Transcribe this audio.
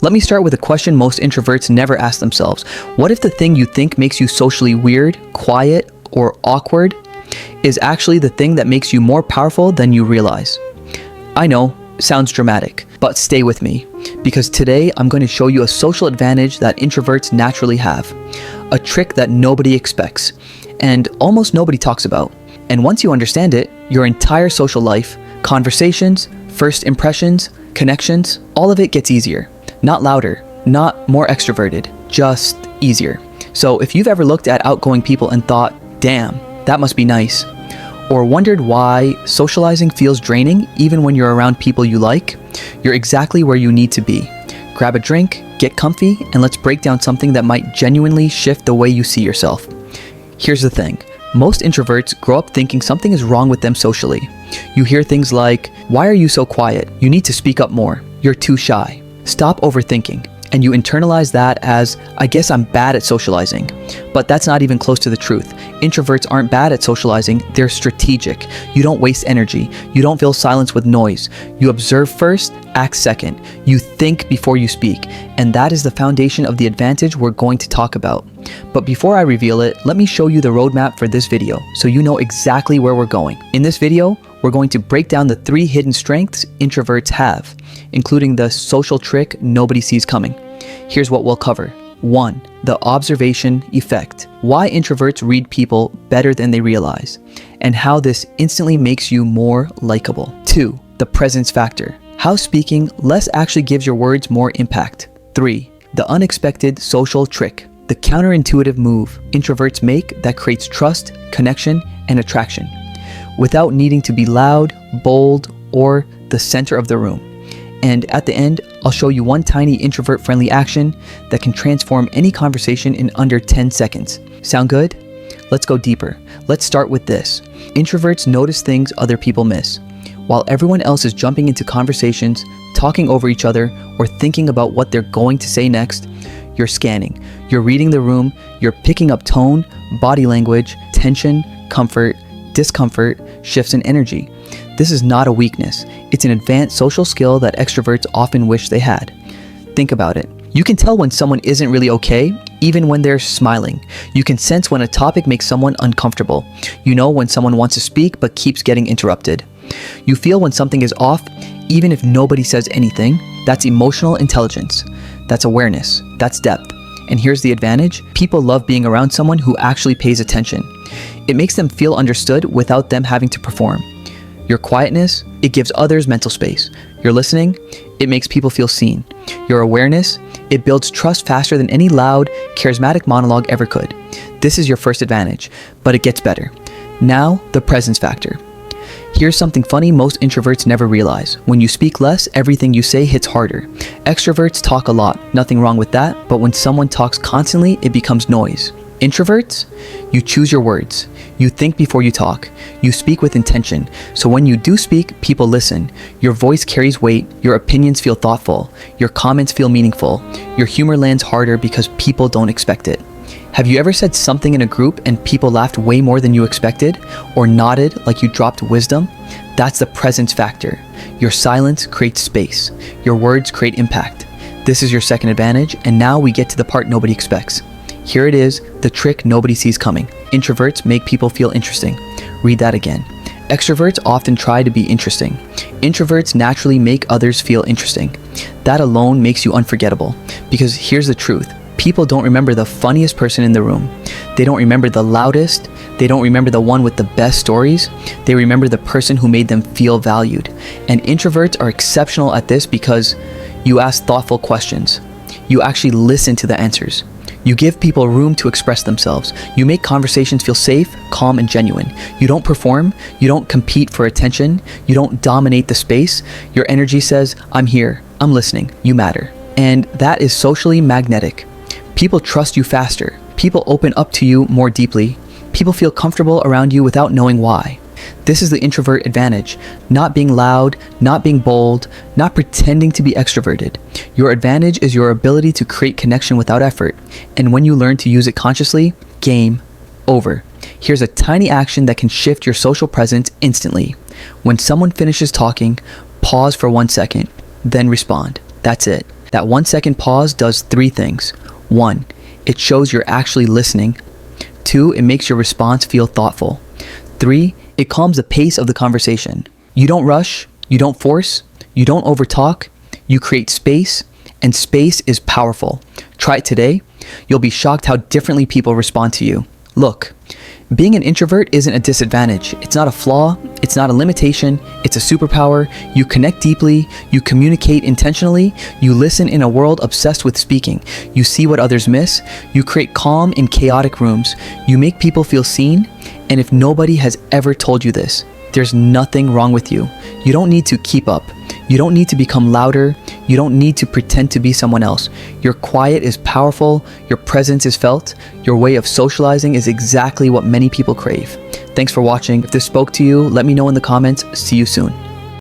Let me start with a question most introverts never ask themselves. What if the thing you think makes you socially weird, quiet, or awkward is actually the thing that makes you more powerful than you realize? I know, sounds dramatic, but stay with me, because today I'm going to show you a social advantage that introverts naturally have, a trick that nobody expects, and almost nobody talks about. And once you understand it, your entire social life, conversations, first impressions, connections, all of it gets easier. Not louder, not more extroverted, just easier. So if you've ever looked at outgoing people and thought, damn, that must be nice, or wondered why socializing feels draining even when you're around people you like, you're exactly where you need to be. Grab a drink, get comfy, and let's break down something that might genuinely shift the way you see yourself. Here's the thing. Most introverts grow up thinking something is wrong with them socially. You hear things like, why are you so quiet? You need to speak up more. You're too shy. Stop overthinking. And you internalize that as, I guess I'm bad at socializing. But that's not even close to the truth. Introverts aren't bad at socializing, they're strategic. You don't waste energy. You don't fill silence with noise. You observe first, act second. You think before you speak. And that is the foundation of the advantage we're going to talk about. But before I reveal it, let me show you the roadmap for this video so you know exactly where we're going. In this video, we're going to break down the 3 hidden strengths introverts have, including the social trick nobody sees coming. Here's what we'll cover. 1. The observation effect. Why introverts read people better than they realize, and how this instantly makes you more likable. 2. The presence factor. How speaking less actually gives your words more impact. 3. The unexpected social trick. The counterintuitive move introverts make that creates trust, connection, and attraction, without needing to be loud, bold, or the center of the room. And at the end, I'll show you one tiny introvert-friendly action that can transform any conversation in under 10 seconds. Sound good? Let's go deeper. Let's start with this. Introverts notice things other people miss. While everyone else is jumping into conversations, talking over each other, or thinking about what they're going to say next, you're scanning. You're reading the room, you're picking up tone, body language, tension, comfort, discomfort, shifts in energy. This is not a weakness. It's an advanced social skill that extroverts often wish they had. Think about it. You can tell when someone isn't really okay, even when they're smiling. You can sense when a topic makes someone uncomfortable. You know when someone wants to speak but keeps getting interrupted. You feel when something is off, even if nobody says anything. That's emotional intelligence. That's awareness. That's depth. And here's the advantage. People love being around someone who actually pays attention. It makes them feel understood without them having to perform. Your quietness, it gives others mental space. Your listening, it makes people feel seen. Your awareness, it builds trust faster than any loud, charismatic monologue ever could. This is your first advantage, but it gets better. Now, the presence factor. Here's something funny most introverts never realize. When you speak less, everything you say hits harder. Extroverts talk a lot, nothing wrong with that, but when someone talks constantly, it becomes noise. Introverts, you choose your words. You think before you talk. You speak with intention. So when you do speak, people listen. Your voice carries weight. Your opinions feel thoughtful. Your comments feel meaningful. Your humor lands harder because people don't expect it. Have you ever said something in a group and people laughed way more than you expected? Or nodded like you dropped wisdom? That's the presence factor. Your silence creates space. Your words create impact. This is your second advantage, and now we get to the part nobody expects. Here it is, the trick nobody sees coming. Introverts make people feel interesting. Read that again. Extroverts often try to be interesting. Introverts naturally make others feel interesting. That alone makes you unforgettable. Because here's the truth. People don't remember the funniest person in the room. They don't remember the loudest. They don't remember the one with the best stories. They remember the person who made them feel valued. And introverts are exceptional at this because you ask thoughtful questions. You actually listen to the answers. You give people room to express themselves. You make conversations feel safe, calm, and genuine. You don't perform. You don't compete for attention. You don't dominate the space. Your energy says, I'm here. I'm listening. You matter. And that is socially magnetic. People trust you faster. People open up to you more deeply. People feel comfortable around you without knowing why. This is the introvert advantage. Not being loud, not being bold, not pretending to be extroverted. Your advantage is your ability to create connection without effort. And when you learn to use it consciously, game over. Here's a tiny action that can shift your social presence instantly. When someone finishes talking, pause for 1 second, then respond. That's it. That 1 second pause does 3 things. 1, it shows you're actually listening. 2, it makes your response feel thoughtful. 3, it calms the pace of the conversation. You don't rush, you don't force, you don't overtalk, you create space, and space is powerful. Try it today. You'll be shocked how differently people respond to you. Look, being an introvert isn't a disadvantage. It's not a flaw. It's not a limitation. It's a superpower. You connect deeply. You communicate intentionally. You listen in a world obsessed with speaking. You see what others miss. You create calm in chaotic rooms. You make people feel seen. And if nobody has ever told you this, there's nothing wrong with you. You don't need to keep up. You don't need to become louder. You don't need to pretend to be someone else. Your quiet is powerful. Your presence is felt. Your way of socializing is exactly what many people crave. Thanks for watching. If this spoke to you, let me know in the comments. See you soon.